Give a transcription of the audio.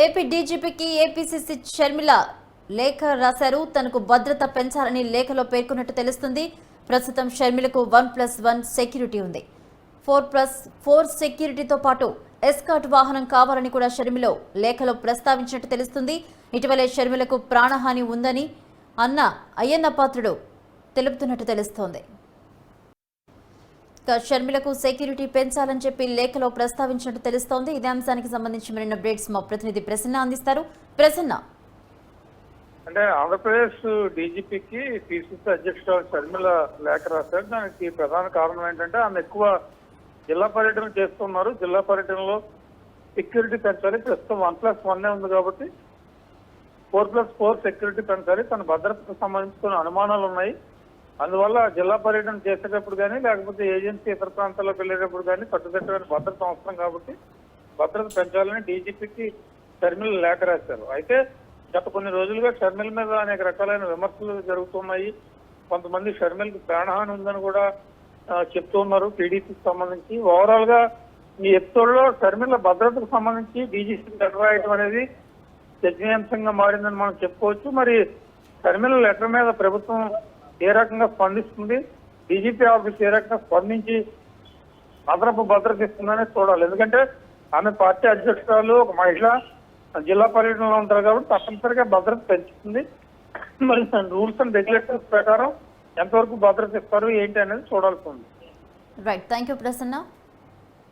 AP డీజీపీకి APCC Sharmila లేఖ రాశారు. తనకు భద్రత పెంచాలని లేఖలో పేర్కొన్నట్టు తెలుస్తుంది. ప్రస్తుతం షర్మిలకు 1+1 సెక్యూరిటీ ఉంది. 4+4 సెక్యూరిటీతో పాటు ఎస్కాట్ వాహనం కావాలని కూడా షర్మిల లేఖలో ప్రస్తావించినట్టు తెలుస్తుంది. ఇటీవలే షర్మిలకు ప్రాణహాని ఉందని అయ్యన్న పాత్రుడు తెలుపుతున్నట్టు తెలుస్తోంది. షర్మిలకు సెక్యూరిటీ పెంచాలని చెప్పి లేఖలో ప్రస్తావించినట్టు తెలుస్తోంది. ఇదే అంశానికి సంబంధించి మరిన్ని అప్డేట్స్ మా ప్రతినిధి ప్రసన్న అందిస్తారు. ప్రసన్న, అంటే ఆంధ్రప్రదేశ్ డీజీపీకి పిసిసి అధ్యక్షుడు షర్మిల లేఖ రాశారు. దానికి ప్రధాన కారణం ఏంటంటే ఆమె ఎక్కువ జిల్లా పర్యటన చేస్తున్నారు. జిల్లా పర్యటనలో సెక్యూరిటీ పెంచాలి. ప్రస్తుతం 1+1 ఉంది కాబట్టి 4+4 సెక్యూరిటీ పెంచాలి. తన భద్రతకు సంబంధించిన అనుమానాలు ఉన్నాయి. అందువల్ల జిల్లా పర్యటన చేసేటప్పుడు కానీ లేకపోతే ఏజెన్సీ ఇతర ప్రాంతాల్లోకి వెళ్ళేటప్పుడు కానీ కట్టుదిట్టమైన భద్రత అవసరం కాబట్టి భద్రత పెంచాలని డీజీపీకి షర్మిల లేఖ రాశారు. అయితే గత కొన్ని రోజులుగా షర్మిల మీద అనేక రకాలైన విమర్శలు జరుగుతున్నాయి. కొంతమంది షర్మిలకు ప్రాణహాని ఉందని కూడా చెప్తూ ఉన్నారు టీడీపీకి సంబంధించి. ఓవరాల్ గా ఈ ఎపిసోడ్ లో షర్మిల భద్రతకు సంబంధించి డీజీపీ లెటర్ రాయడం అనేది చర్చనీయాంశంగా మారిందని మనం చెప్పుకోవచ్చు. మరి షర్మిల లెటర్ మీద ప్రభుత్వం ఏ రకంగా స్పందిస్తుంది, డీజీపీ ఆఫీస్ ఏ రకంగా స్పందించి అదనపు భద్రత ఇస్తుందనే చూడాలి. ఎందుకంటే ఆమె పార్టీ అధ్యక్షురాలు, ఒక మహిళ, జిల్లా పర్యటనలో ఉంటారు కాబట్టి తప్పనిసరిగా భద్రత పెంచుతుంది. మరి రూల్స్ అండ్ రెగ్యులేషన్స్ ప్రకారం ఎంతవరకు భద్రత ఇస్తారు ఏంటి అనేది చూడాల్సి ఉంది. Right, thank you Prasanna.